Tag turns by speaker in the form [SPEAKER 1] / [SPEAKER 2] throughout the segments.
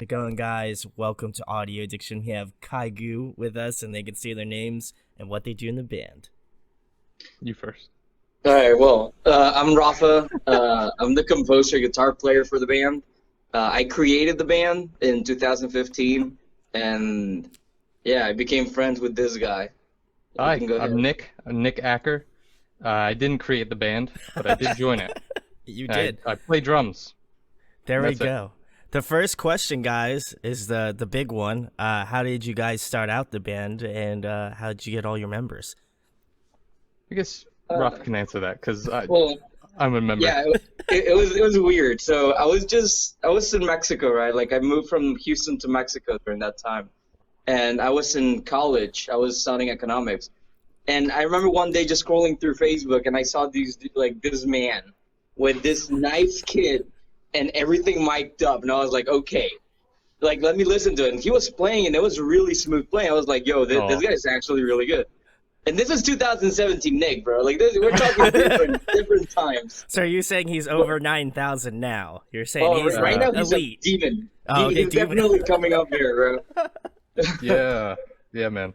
[SPEAKER 1] it going, guys? Welcome to Audio Addiction. We have Kaguu with us, and they can say their names and what they do in the band.
[SPEAKER 2] You first.
[SPEAKER 3] All right, well, I'm Rafa. I'm the composer, guitar player for the band. I created the band in 2015, and yeah, I became friends with this guy.
[SPEAKER 2] Hi,
[SPEAKER 3] You can go ahead.
[SPEAKER 2] I'm Nick. I'm Nick Acker. I didn't create the band, but I did join it.
[SPEAKER 1] You did.
[SPEAKER 2] I play drums.
[SPEAKER 1] There we
[SPEAKER 2] That's it.
[SPEAKER 1] go. The first question, guys, is the big one. How did you guys start out the band, and how did you get all your members?
[SPEAKER 2] I guess Rafa can answer that because
[SPEAKER 3] Well,
[SPEAKER 2] I'm a member.
[SPEAKER 3] yeah, it was weird. So I was in Mexico, right? Like I moved from Houston to Mexico during that time, and I was in college. I was studying economics, and I remember one day just scrolling through Facebook, and I saw this man with this nice kid and everything mic'd up, and I was like, okay, like let me listen to it. And he was playing, and it was really smooth playing. I was like, yo, this guy's actually really good. And this is 2017 Nick, bro. Like we're talking different times.
[SPEAKER 1] So are you saying he's over 9,000 now? You're saying he's
[SPEAKER 3] right now he's
[SPEAKER 1] elite.
[SPEAKER 3] a demon.
[SPEAKER 1] Oh, okay,
[SPEAKER 3] He's
[SPEAKER 1] demon.
[SPEAKER 3] definitely coming up here, bro.
[SPEAKER 2] Yeah, man.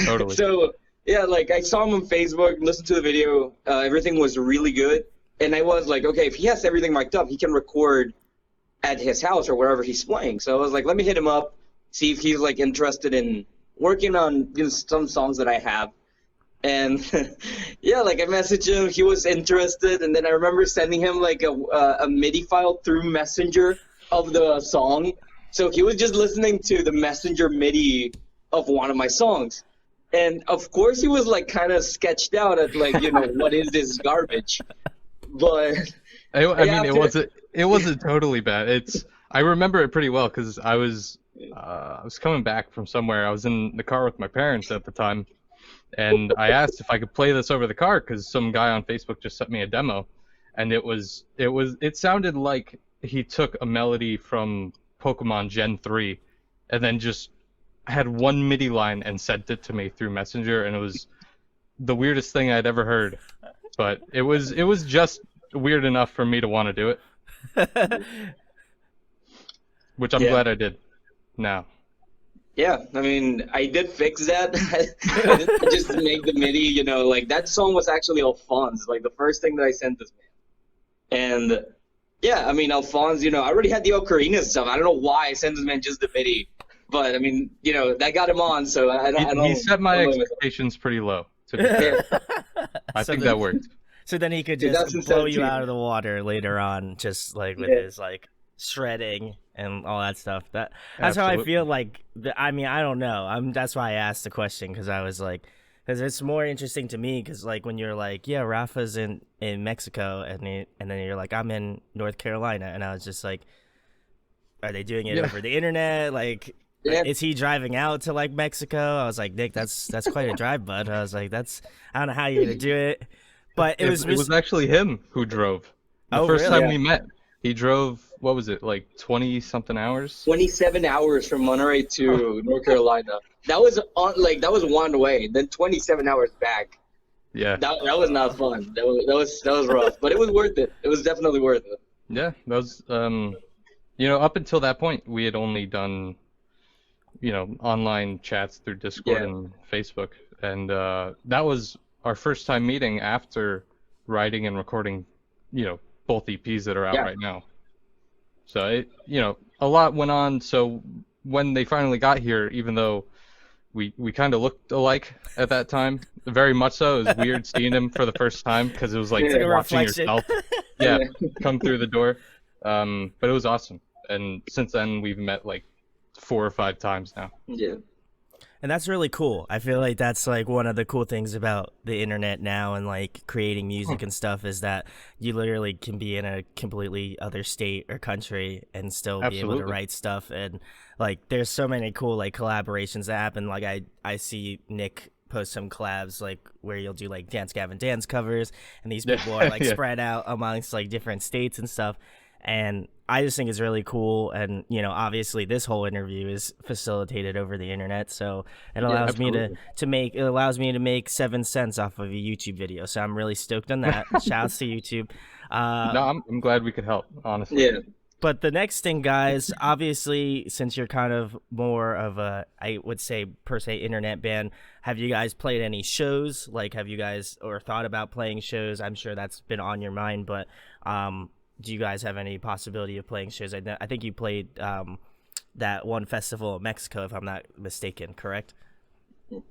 [SPEAKER 2] Totally.
[SPEAKER 3] So yeah, like I saw him on Facebook, listened to the video. Everything was really good, and I was like, okay, if he has everything mic'd up, he can record at his house or wherever he's playing. So I was like, let me hit him up, see if he's like interested in working on some songs that I have. And yeah, like I messaged him, he was interested, and then I remember sending him like a MIDI file through Messenger of the song. So he was just listening to the Messenger MIDI of one of my songs. And of course he was like kind of sketched out at like, what is this garbage? But
[SPEAKER 2] it wasn't totally bad. I remember it pretty well because I was coming back from somewhere. I was in the car with my parents at the time, and I asked if I could play this over the car because some guy on Facebook just sent me a demo, and it sounded like he took a melody from Pokemon Gen 3 and then just had one MIDI line and sent it to me through Messenger, and it was the weirdest thing I'd ever heard. But it was just weird enough for me to want to do it. Which I'm glad I did now.
[SPEAKER 3] Yeah, I mean, I did fix that. I didn't just make the MIDI, like that song was actually Alphonse, like the first thing that I sent this man. And yeah, I mean, Alphonse, I already had the ocarina stuff. I don't know why I sent this man just the MIDI, but I mean, that got him on. So I don't.
[SPEAKER 2] He set my expectations pretty low. To be fair. I think that worked.
[SPEAKER 1] So then he could just blow you out of the water later on, just like with his like shredding and all that stuff. That's Absolutely. How I feel like. I mean, I don't know. That's why I asked the question, because I was like, because it's more interesting to me, because like when you're like, yeah, Rafa's in Mexico, and then you're like, I'm in North Carolina, and I was just like, are they doing it over the internet? Like, is he driving out to like Mexico? I was like, Nick, that's quite a drive, bud. I was like, I don't know how you're gonna do it. But it was actually
[SPEAKER 2] him who drove. The first time we met, he drove, what was it, like 20-something hours?
[SPEAKER 3] 27 hours from Monterey to North Carolina. That was one way, then 27 hours back.
[SPEAKER 2] Yeah.
[SPEAKER 3] That was not fun. That was rough, but it was worth it. It was definitely worth it.
[SPEAKER 2] Yeah, that was up until that point we had only done online chats through Discord and Facebook, and that was our first time meeting after writing and recording, both EPs that are out right now. So a lot went on. So when they finally got here, even though we kind of looked alike at that time, very much so, it was weird seeing him for the first time because it was like watching yourself, come through the door. But it was awesome, and since then we've met like 4 or 5 times now.
[SPEAKER 3] Yeah.
[SPEAKER 1] And that's really cool. I feel like that's like one of the cool things about the internet now and like creating music and stuff, is that you literally can be in a completely other state or country and still be able to write stuff. And like there's so many cool like collaborations that happen. Like I see Nick post some collabs like where you'll do like Dance Gavin Dance covers, and these people are like spread out amongst like different states and stuff. And I just think it's really cool. And, obviously this whole interview is facilitated over the internet. So it allows me to make 7 cents off of a YouTube video. So I'm really stoked on that. Shouts to YouTube.
[SPEAKER 2] No, I'm glad we could help, honestly.
[SPEAKER 3] Yeah.
[SPEAKER 1] But the next thing, guys, obviously, since you're kind of more of a, I would say, per se, internet band, have you guys played any shows? Like, have you guys or thought about playing shows? I'm sure that's been on your mind, but do you guys have any possibility of playing shows? I think you played that one festival in Mexico, if I'm not mistaken, correct?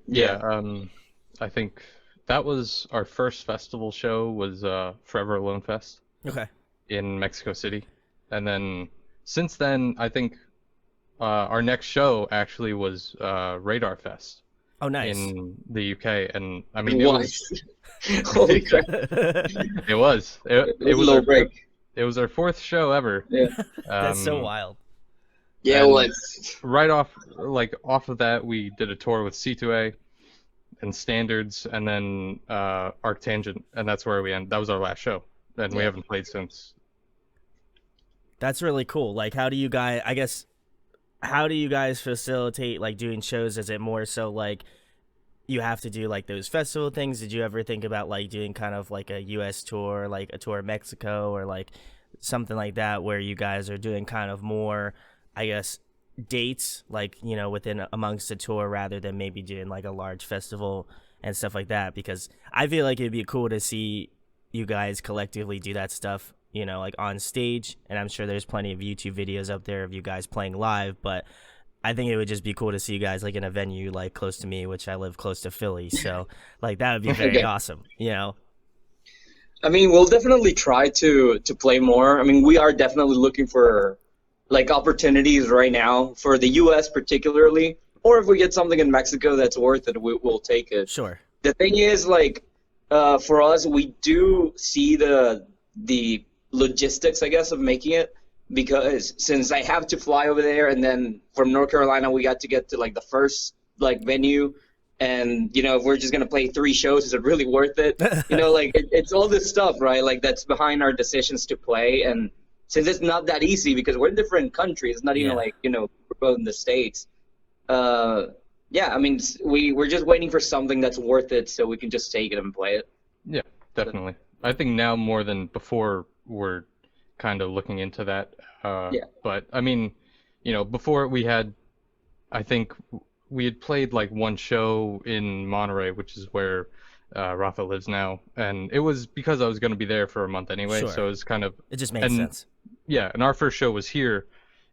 [SPEAKER 2] Yeah, I think that was our first festival show was Forever Alone Fest
[SPEAKER 1] Okay.
[SPEAKER 2] in Mexico City. And then since then, I think our next show actually was Radar Fest
[SPEAKER 1] Oh, nice.
[SPEAKER 2] in the UK. And I mean,
[SPEAKER 3] Holy crap!
[SPEAKER 2] it was
[SPEAKER 3] Little break.
[SPEAKER 2] It was our fourth show ever.
[SPEAKER 3] Yeah.
[SPEAKER 1] That's so wild.
[SPEAKER 3] Yeah, it was.
[SPEAKER 2] Right off of that, we did a tour with C2A and Standards, and then Arctangent, and that's where we end. That was our last show, and we haven't played since.
[SPEAKER 1] That's really cool. Like, how do you guys facilitate like doing shows? Is it more so like you have to do like those festival things? Did you ever think about like doing kind of like a US tour, like a tour of Mexico, or like something like that, where you guys are doing kind of more, I guess, dates, like, you know, within amongst a tour, rather than maybe doing like a large festival and stuff like that? Because I feel like it'd be cool to see you guys collectively do that stuff, you know, like on stage. And I'm sure there's plenty of YouTube videos up there of you guys playing live, but I think it would just be cool to see you guys like in a venue like close to me, which I live close to Philly, so like that would be very awesome, you know.
[SPEAKER 3] I mean, we'll definitely try to play more. I mean, we are definitely looking for like opportunities right now for the US particularly, or if we get something in Mexico that's worth it, we'll take it.
[SPEAKER 1] Sure.
[SPEAKER 3] The thing is, like, for us, we do see the logistics, I guess, of making it, because since I have to fly over there, and then from North Carolina we got to get to like the first like venue, and you know, if we're just gonna play 3 shows, is it really worth it? You know, like it's all this stuff, right? Like that's behind our decisions to play, and since it's not that easy because we're in different countries, it's not even like, you know, we're both in the States. Yeah, I mean, we're just waiting for something that's worth it so we can just take it and play it.
[SPEAKER 2] Yeah, definitely. I think now more than before we're kind of looking into that. But I mean, you know, before I think we had played like one show in Monterey, which is where Rafa lives now, and it was because I was going to be there for a month anyway, so it was kind of,
[SPEAKER 1] it just made sense.
[SPEAKER 2] Yeah, and our first show was here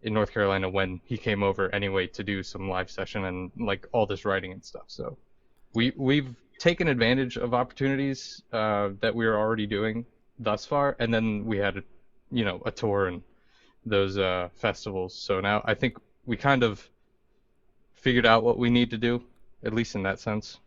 [SPEAKER 2] in North Carolina when he came over anyway to do some live session and like all this writing and stuff. So we've taken advantage of opportunities that we were already doing thus far, and then we had a tour and those festivals. So now I think we kind of figured out what we need to do, at least in that sense.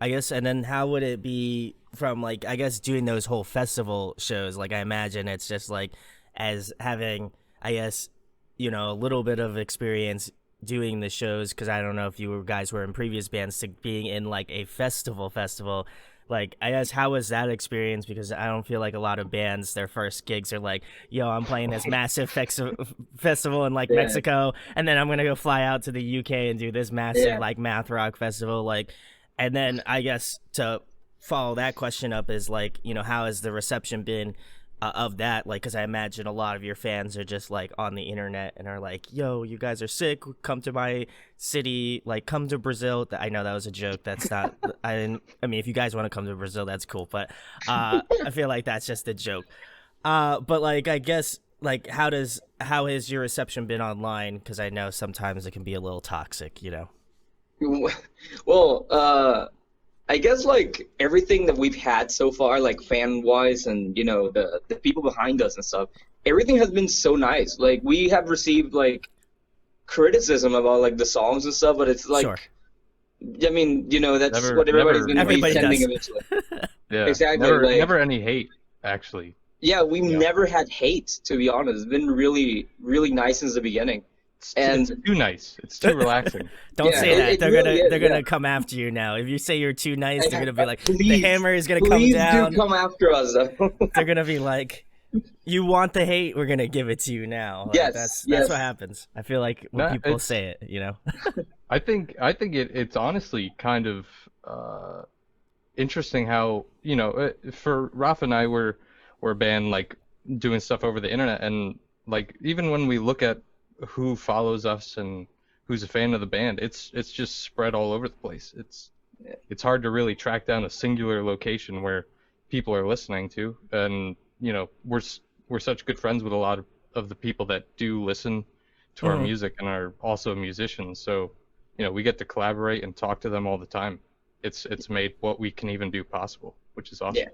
[SPEAKER 1] I guess. And then how would it be from like, I guess, doing those whole festival shows? Like, I imagine it's just like as having, I guess, you know, a little bit of experience doing the shows, because I don't know if you guys were in previous bands, to being in like a festival. Like, I guess, how was that experience? Because I don't feel like a lot of bands, their first gigs are like, yo, I'm playing this massive festival in like Mexico, and then I'm going to go fly out to the UK and do this massive like math rock festival. Like, and then I guess to follow that question up is like, you know, how has the reception been of that? Like, because I imagine a lot of your fans are just like on the internet and are like, yo, you guys are sick, come to my city, like come to Brazil. I know that was a joke, that's not I mean, if you guys want to come to Brazil, that's cool, but I feel like that's just a joke. But like, I guess, like, how has your reception been online? Because I know sometimes it can be a little toxic, you know.
[SPEAKER 3] Well, I guess like everything that we've had so far, like fan wise, and you know, the people behind us and stuff, everything has been so nice. Like, we have received like criticism about like the songs and stuff, but it's like, I mean, you know, that's what everybody's going to be sending eventually.
[SPEAKER 2] Yeah,
[SPEAKER 3] exactly.
[SPEAKER 2] Never any hate, actually.
[SPEAKER 3] Yeah, we've never had hate, to be honest. It's been really, really nice since the beginning.
[SPEAKER 2] It's too nice. It's too relaxing.
[SPEAKER 1] Don't say that. They're gonna come after you now. If you say you're too nice, they're gonna be like, the hammer is gonna come down.
[SPEAKER 3] Please do come after us.
[SPEAKER 1] They're gonna be like, you want the hate? We're gonna give it to you now. Like,
[SPEAKER 3] yes,
[SPEAKER 1] that's what happens. I feel like when people say it, you know.
[SPEAKER 2] I think it's honestly kind of interesting how, you know, for Rafa and I, we're a band like doing stuff over the internet, and like even when we look at who follows us and who's a fan of the band, it's just spread all over the place. It's hard to really track down a singular location where people are listening to, and you know, we're such good friends with a lot of the people that do listen to our music and are also musicians. So, you know, we get to collaborate and talk to them all the time. It's made what we can even do possible, which is awesome.
[SPEAKER 3] Yeah.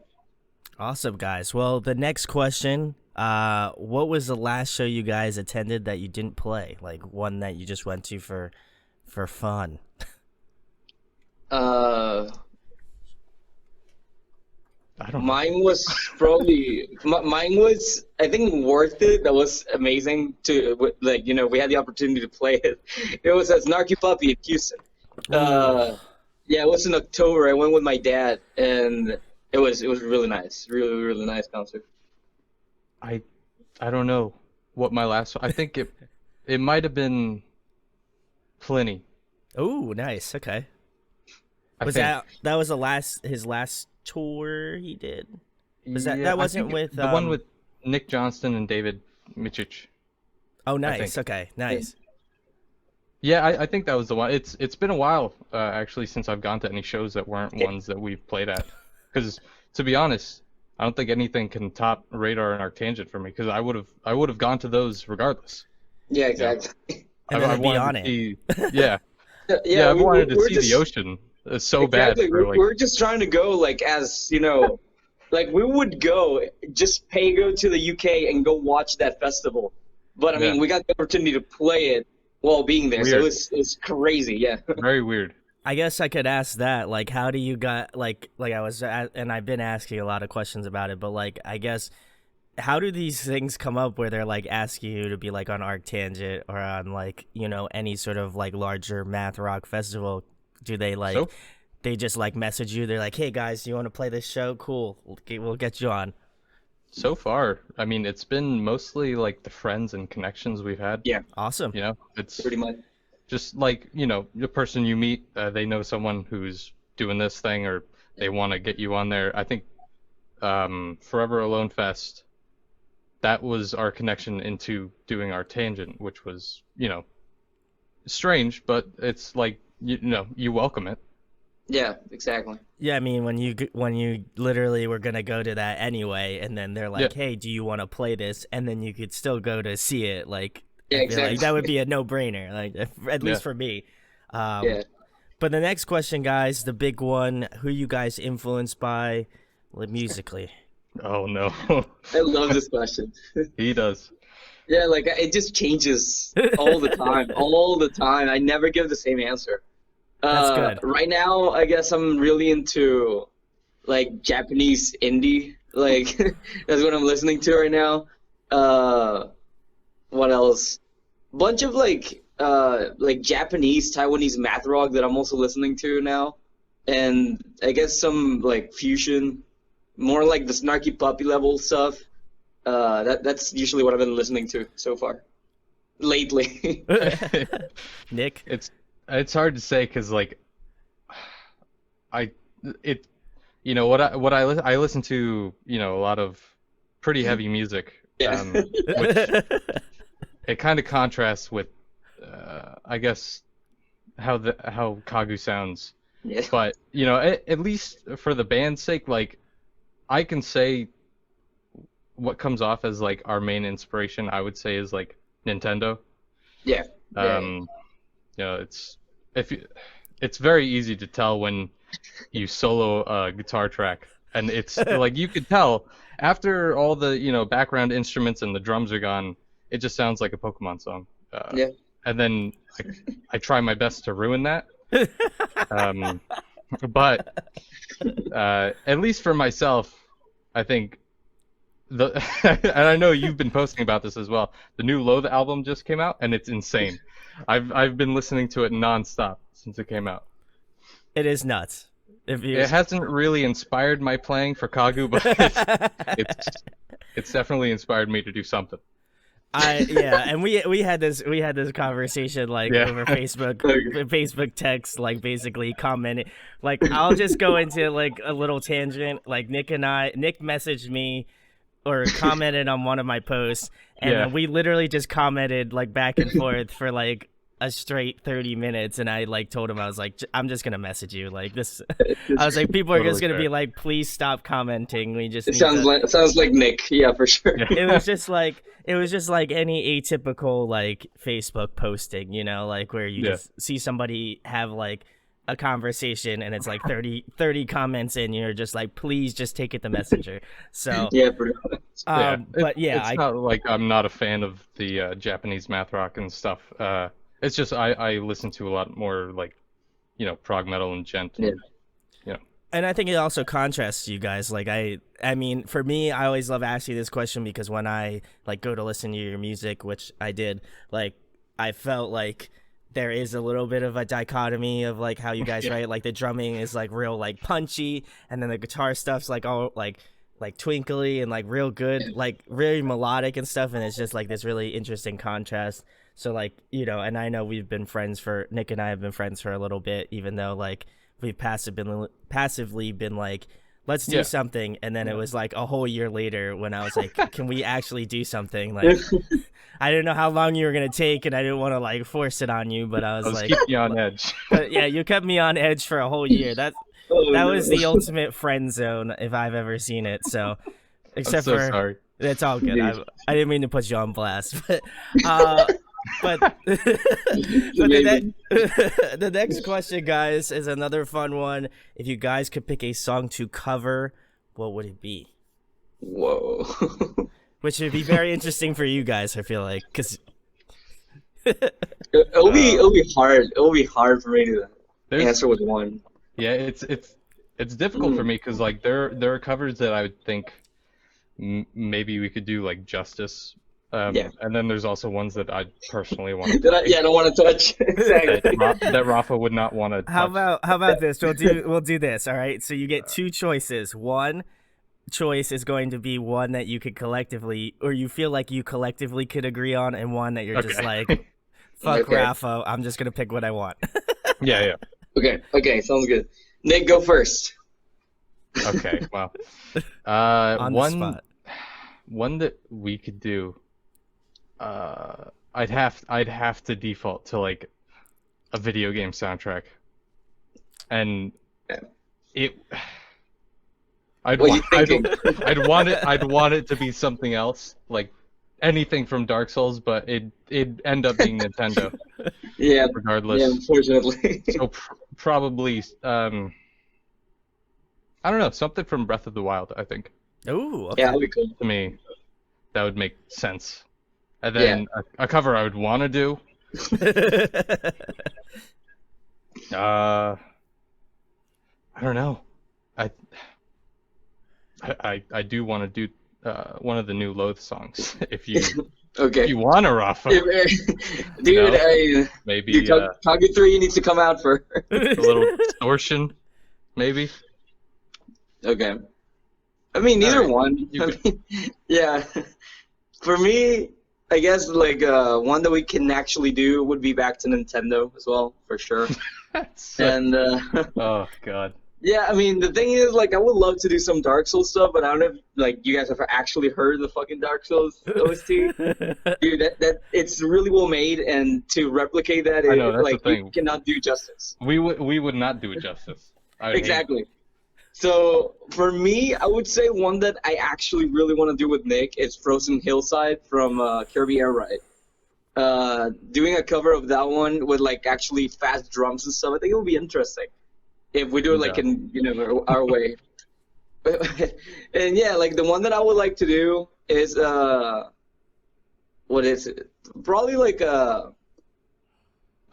[SPEAKER 1] Awesome, guys. Well, the next question, what was the last show you guys attended that you didn't play? Like one that you just went to for fun?
[SPEAKER 3] I
[SPEAKER 2] don't know.
[SPEAKER 3] Mine was I think worth it. That was amazing to, like, you know, we had the opportunity to play it. It was at Snarky Puppy in Houston. Yeah, it was in October. I went with my dad, and it was really nice. Really nice concert.
[SPEAKER 2] I don't know what my last. I think it might have been Pliny.
[SPEAKER 1] Oh, nice. Okay.
[SPEAKER 2] I think.
[SPEAKER 1] That was his last tour he did? Was
[SPEAKER 2] Yeah,
[SPEAKER 1] that wasn't with
[SPEAKER 2] the one with Nick Johnston and David Michich?
[SPEAKER 1] Oh, nice. Okay, nice.
[SPEAKER 2] Yeah, I think that was the one. It's been a while actually since I've gone to any shows that weren't ones that we've played at. Because to be honest, I don't think anything can top Radar and Arctangent for me. Because I would have gone to those regardless.
[SPEAKER 3] Yeah, exactly.
[SPEAKER 1] And then be on it.
[SPEAKER 2] Yeah.
[SPEAKER 3] Yeah,
[SPEAKER 2] I wanted to
[SPEAKER 3] we're
[SPEAKER 2] see
[SPEAKER 3] just,
[SPEAKER 2] the ocean so
[SPEAKER 3] exactly.
[SPEAKER 2] bad. For, like,
[SPEAKER 3] We're just trying to go, like, as, you know, like, we would go to the UK and go watch that festival. But I mean, we got the opportunity to play it while being there,
[SPEAKER 2] Weird.
[SPEAKER 3] so it's crazy. Yeah.
[SPEAKER 2] Very weird.
[SPEAKER 1] I guess I could ask that, like, how do you got, like I was, and I've been asking a lot of questions about it, but, like, I guess, how do these things come up where they're, like, asking you to be, like, on Arctangent or on, like, you know, any sort of, like, larger math rock festival? Do they, like, they just, like, message you? They're like, hey, guys, you want to play this show? Cool. We'll get you on.
[SPEAKER 2] So far, I mean, it's been mostly, like, the friends and connections we've had.
[SPEAKER 3] Yeah.
[SPEAKER 1] Awesome.
[SPEAKER 2] You know, it's
[SPEAKER 3] Pretty much.
[SPEAKER 2] just like, you know, the person you meet, they know someone who's doing this thing or they want to get you on there. I think Forever Alone Fest, that was our connection into doing Arctangent, which was, you know, strange, but it's like, you know, you welcome it.
[SPEAKER 3] Yeah, exactly.
[SPEAKER 1] Yeah, I mean, when you literally were gonna go to that anyway, and then they're like, "Hey, do you want to play this?" And then you could still go to see it. Like,
[SPEAKER 3] Yeah,
[SPEAKER 1] I feel
[SPEAKER 3] exactly.
[SPEAKER 1] like that would be a no-brainer. Like, at least for me.
[SPEAKER 3] Yeah.
[SPEAKER 1] But the next question, guys, the big one: who you guys influenced by, musically?
[SPEAKER 2] Oh no.
[SPEAKER 3] I love this question.
[SPEAKER 2] He does.
[SPEAKER 3] Yeah, like, it just changes all the time. All the time. I never give the same answer.
[SPEAKER 1] That's good.
[SPEAKER 3] Right now, I guess I'm really into, like, Japanese indie. Like, that's what I'm listening to right now. What else? Bunch of, like Japanese, Taiwanese math rock that I'm also listening to now. And I guess some, like, fusion, more like the Snarky Puppy level stuff. That's usually what I've been listening to so far. Lately.
[SPEAKER 1] Nick?
[SPEAKER 2] It's hard to say because, like, you know, I listen to, you know, a lot of pretty heavy music.
[SPEAKER 3] Yeah.
[SPEAKER 2] Which it kind of contrasts with, I guess, how Kaguu sounds.
[SPEAKER 3] Yeah.
[SPEAKER 2] But, you know, at least for the band's sake, like, I can say what comes off as, like, our main inspiration, I would say, is, like, Nintendo.
[SPEAKER 3] Yeah.
[SPEAKER 2] You know, it's very easy to tell when you solo a guitar track, and it's like you could tell after all the, you know, background instruments and the drums are gone, it just sounds like a Pokemon song.
[SPEAKER 3] Yeah.
[SPEAKER 2] And then I try my best to ruin that. But at least for myself, I think and I know you've been posting about this as well. The new Loathe album just came out, and it's insane. I've been listening to it nonstop since it came out.
[SPEAKER 1] It is nuts.
[SPEAKER 2] It hasn't really inspired my playing for Kaguu, but it's definitely inspired me to do something.
[SPEAKER 1] And we had this conversation, like, over Facebook text, like, basically commenting, like, I'll just go into, like, a little tangent. Like, Nick messaged me or commented on one of my posts, and
[SPEAKER 2] Yeah.
[SPEAKER 1] then we literally just commented like back and forth for like a straight 30 minutes, and I like told him, I was like, I'm just gonna message you like this. I was like, people are just
[SPEAKER 2] Totally
[SPEAKER 1] gonna be
[SPEAKER 2] fair.
[SPEAKER 1] like, please stop commenting. We just
[SPEAKER 3] It
[SPEAKER 1] need
[SPEAKER 3] sounds
[SPEAKER 1] to...
[SPEAKER 3] like Nick. Yeah, for sure.
[SPEAKER 2] Yeah.
[SPEAKER 1] It was just like any atypical like Facebook posting, you know, like where you
[SPEAKER 2] Yeah.
[SPEAKER 1] just see somebody have like a conversation and it's like 30 comments in, you're just like, please just take it to Messenger. So
[SPEAKER 3] Yeah, pretty much.
[SPEAKER 1] but yeah,
[SPEAKER 2] it's not like I'm not a fan of the Japanese math rock and stuff. It's just I listen to a lot more like, you know, prog metal and gent.
[SPEAKER 3] Yeah.
[SPEAKER 1] and I think it also contrasts you guys. Like I mean, for me, I always love asking this question because when I like go to listen to your music, which I did, like I felt like there is a little bit of a dichotomy of like how you guys write. Like the drumming is like real like punchy, and then the guitar stuff's like all like twinkly and like real good, like really melodic and stuff, and it's just like this really interesting contrast. So like, you know, and I know Nick and I have been friends for a little bit, even though like we've passively been like, let's do something, and then it was like a whole year later when I was like, can we actually do something? Like I didn't know how long you were gonna take, and I didn't want to like force it on you, but I was like,
[SPEAKER 2] keep you on edge.
[SPEAKER 1] but yeah, you kept me on edge for a whole year. That was the ultimate friend zone if I've ever seen it. So, except
[SPEAKER 2] I'm so
[SPEAKER 1] for
[SPEAKER 2] sorry.
[SPEAKER 1] it's all good. I didn't mean to put you on blast, but the next question, guys, is another fun one. If you guys could pick a song to cover, what would it be?
[SPEAKER 3] Whoa.
[SPEAKER 1] Which would be very interesting for you guys, I feel like, because
[SPEAKER 3] it'll be hard. It'll be hard for me to answer with one.
[SPEAKER 2] Yeah, it's difficult for me because like there are covers that I would think maybe we could do like Justice. And then there's also ones that I personally want to
[SPEAKER 3] I don't want to touch. Exactly.
[SPEAKER 2] that Rafa would not want to touch.
[SPEAKER 1] How about this? We'll do this. All right. So you get two choices. One choice is going to be one that you could collectively, or you feel like you collectively could agree on, and one that you're just like, fuck Rafa, I'm just gonna pick what I want.
[SPEAKER 2] Yeah.
[SPEAKER 3] Okay, sounds good. Nick, go first.
[SPEAKER 2] Okay, well,
[SPEAKER 1] On the spot.
[SPEAKER 2] One that we could do. I'd have to default to like a video game soundtrack, and I'd want it to be something else, like anything from Dark Souls, but it'd end up being Nintendo.
[SPEAKER 3] Yeah.
[SPEAKER 2] Regardless.
[SPEAKER 3] Yeah, unfortunately.
[SPEAKER 2] So probably I don't know, something from Breath of the Wild, I think.
[SPEAKER 1] Ooh. Okay.
[SPEAKER 3] Yeah, that'd be cool.
[SPEAKER 2] To me, that would make sense. And then a cover I would want to do. I don't know. I do want to do one of the new Loath songs. If you if you want to, Rafa.
[SPEAKER 3] Dude,
[SPEAKER 2] maybe
[SPEAKER 3] Kaguu 3 needs to come out for
[SPEAKER 2] a little distortion, maybe.
[SPEAKER 3] Okay. I mean, neither
[SPEAKER 2] right.
[SPEAKER 3] one. Yeah. For me, I guess like one that we can actually do would be back to Nintendo as well, for sure. And
[SPEAKER 2] oh god.
[SPEAKER 3] yeah, I mean the thing is, like, I would love to do some Dark Souls stuff, but I don't know if like you guys have actually heard the fucking Dark Souls OST. Dude, that it's really well made, and to replicate that,
[SPEAKER 2] I know, that's
[SPEAKER 3] like
[SPEAKER 2] the thing.
[SPEAKER 3] you cannot do justice.
[SPEAKER 2] We would not do it justice.
[SPEAKER 3] Exactly. So for me, I would say one that I actually really want to do with Nick is Frozen Hillside from Kirby Air Ride. Doing a cover of that one with like actually fast drums and stuff, I think it would be interesting if we do it like in our way. And yeah, like the one that I would like to do is what is it? Probably like I'll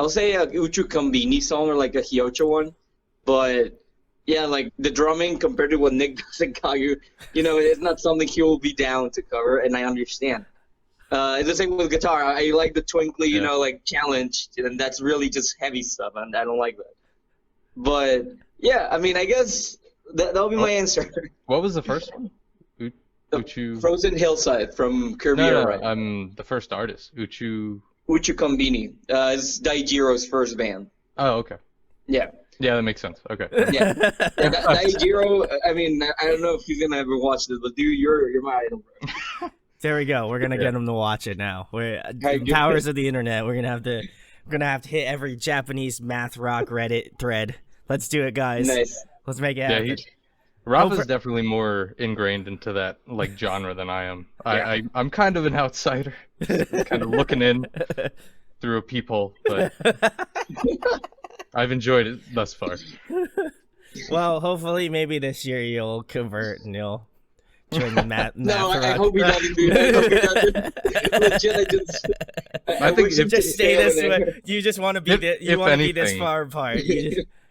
[SPEAKER 3] say a Uchu Kambini song or like a Hyocho one, but. Yeah, like the drumming compared to what Nick does in Kaguu, it's not something he will be down to cover, and I understand. It's the same with guitar. I like the twinkly, like challenge, and that's really just heavy stuff, and I don't like that. But yeah, I mean, I guess that'll be my answer.
[SPEAKER 2] What was the first one? Uchu.
[SPEAKER 3] Frozen Hillside from Kirby Air Ride.
[SPEAKER 2] The first artist, Uchu.
[SPEAKER 3] Uchu Kombini. It's Daijiro's first band.
[SPEAKER 2] Oh, okay.
[SPEAKER 3] Yeah.
[SPEAKER 2] Yeah, that makes sense. Okay.
[SPEAKER 3] Yeah, Daijiro. I mean, I don't know if he's gonna ever watch this, but dude, you're my idol, bro.
[SPEAKER 1] There we go. We're gonna get him to watch it now. We're
[SPEAKER 3] Right,
[SPEAKER 1] powers of the internet. We're gonna have to hit every Japanese math rock Reddit thread. Let's do it, guys.
[SPEAKER 3] Nice.
[SPEAKER 1] Let's make it
[SPEAKER 2] Yeah,
[SPEAKER 1] happen.
[SPEAKER 2] Rafa's definitely more ingrained into that like genre than I am. I'm kind of an outsider, kind of looking in through a peephole, but I've enjoyed it thus far.
[SPEAKER 1] Well, hopefully, maybe this year you'll convert and you'll join the math.
[SPEAKER 3] No, I hope he doesn't do that. I hope he doesn't. Legit,
[SPEAKER 2] I think
[SPEAKER 3] wish him
[SPEAKER 2] if-
[SPEAKER 3] to
[SPEAKER 1] Just stay this
[SPEAKER 3] over there.
[SPEAKER 1] way. You just want to be.
[SPEAKER 2] If
[SPEAKER 1] You want to be this
[SPEAKER 2] anything-
[SPEAKER 1] far apart.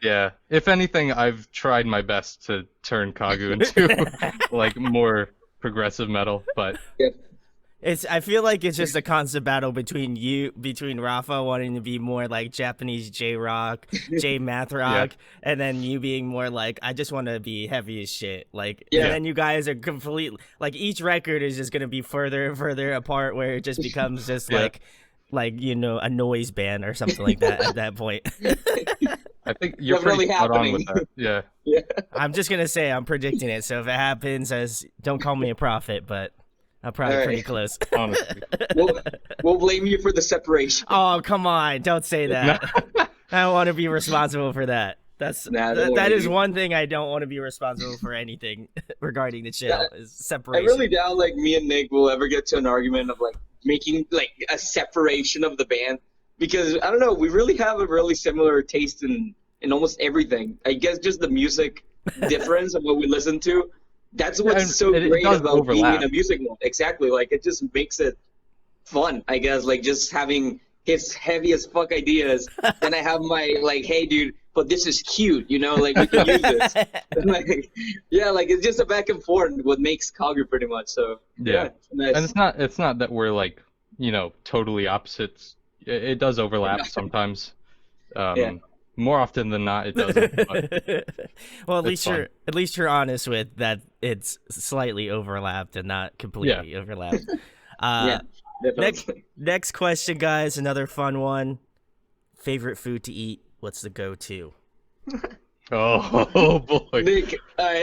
[SPEAKER 2] Yeah, if anything, I've tried my best to turn Kaguu into like more progressive metal, but
[SPEAKER 1] I feel like it's just a constant battle between Rafa wanting to be more like Japanese J rock, J math rock, and then you being more like, I just want to be heavy as shit. Like, and then you guys are completely like, each record is just gonna be further and further apart, where it just becomes just like you know, a noise band or something like that at that point.
[SPEAKER 2] I think you're
[SPEAKER 3] Definitely
[SPEAKER 2] pretty spot on
[SPEAKER 3] happening.
[SPEAKER 2] with that. Yeah.
[SPEAKER 1] I'm just gonna say I'm predicting it. So if it happens, don't call me a prophet, but I'm probably
[SPEAKER 3] All right.
[SPEAKER 1] pretty close.
[SPEAKER 2] Honestly.
[SPEAKER 3] We'll blame you for the separation.
[SPEAKER 1] Oh, come on. Don't say that. I don't want to be responsible for that. That is one thing I don't want to be responsible for anything regarding the channel is
[SPEAKER 3] I
[SPEAKER 1] separation.
[SPEAKER 3] really doubt like me and Nick will ever get to an argument of like making like a separation of the band, because I don't know, we really have a really similar taste in almost everything. I guess just the music difference of what we listen to. That's what's so
[SPEAKER 2] it
[SPEAKER 3] great
[SPEAKER 2] does
[SPEAKER 3] about being
[SPEAKER 2] overlap.
[SPEAKER 3] in a music world. Exactly, like it just makes it fun, I guess. Like just having his heavy as fuck ideas, then I have my like, hey dude, but this is cute, you know, like we can use this. Like, yeah, like it's just a back and forth. What makes Kaguu pretty much. So
[SPEAKER 2] Yeah.
[SPEAKER 3] nice.
[SPEAKER 2] And it's not that we're like, you know, totally opposites. It does overlap sometimes. More often than not, it doesn't. But
[SPEAKER 1] Well, at
[SPEAKER 2] it's
[SPEAKER 1] least you're honest with that. It's slightly overlapped and not completely overlapped.
[SPEAKER 3] Yeah, definitely.
[SPEAKER 1] Next question, guys. Another fun one. Favorite food to eat? What's the go-to?
[SPEAKER 2] oh boy.
[SPEAKER 3] Nick, this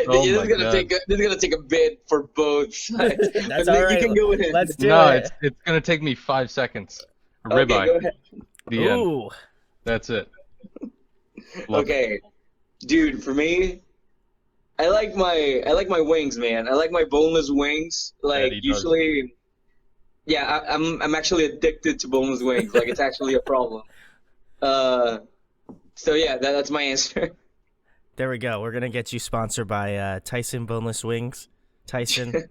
[SPEAKER 2] Oh
[SPEAKER 3] is
[SPEAKER 2] my
[SPEAKER 3] gonna
[SPEAKER 2] God.
[SPEAKER 3] take a bit for both sides.
[SPEAKER 1] That's
[SPEAKER 3] But
[SPEAKER 1] all
[SPEAKER 3] Nick,
[SPEAKER 1] right.
[SPEAKER 3] you can go ahead.
[SPEAKER 1] Let's do
[SPEAKER 2] No,
[SPEAKER 1] it.
[SPEAKER 2] it's gonna take me 5 seconds. A
[SPEAKER 3] Okay,
[SPEAKER 2] ribeye.
[SPEAKER 3] go ahead.
[SPEAKER 2] The end.
[SPEAKER 1] Ooh.
[SPEAKER 2] That's it. Love it.
[SPEAKER 3] Okay, dude, for me, I like my wings, man. I like my boneless wings. Like
[SPEAKER 2] he does.
[SPEAKER 3] usually, yeah, I'm actually addicted to boneless wings. Like it's actually a problem. So yeah, that's my answer.
[SPEAKER 1] There we go. We're gonna get you sponsored by Tyson Boneless Wings. Tyson,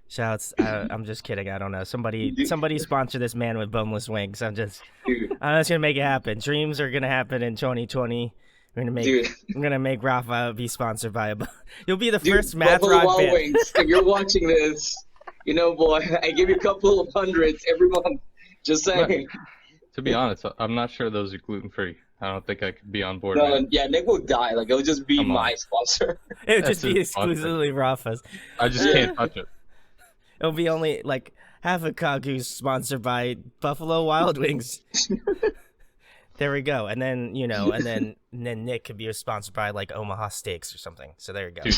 [SPEAKER 1] shouts. I'm just kidding. I don't know. Somebody sponsor this man with boneless wings. I'm just gonna make it happen. Dreams are gonna happen in 2020.
[SPEAKER 3] Dude.
[SPEAKER 1] I'm gonna make Rafa be sponsored by a. You'll be the
[SPEAKER 3] Dude,
[SPEAKER 1] first math
[SPEAKER 3] Buffalo
[SPEAKER 1] rock
[SPEAKER 3] Wild
[SPEAKER 1] band.
[SPEAKER 3] Wings, if you're watching this, you know, boy, I give you a couple of hundreds every month. Just saying.
[SPEAKER 2] To be honest, I'm not sure those are gluten free. I don't think I could be on board.
[SPEAKER 3] No,
[SPEAKER 2] with it.
[SPEAKER 3] yeah, Nick will die. Like it'll just be
[SPEAKER 2] Come on.
[SPEAKER 3] my sponsor.
[SPEAKER 1] It would
[SPEAKER 2] That's
[SPEAKER 1] just be
[SPEAKER 2] his sponsor.
[SPEAKER 1] exclusively Rafa's.
[SPEAKER 2] I just can't touch it.
[SPEAKER 1] It'll be only like half of Kagu's sponsored by Buffalo Wild Wings. There we go. And then, you know, and then Nick could be sponsored by like Omaha Steaks or something. So there you go.
[SPEAKER 2] Dude.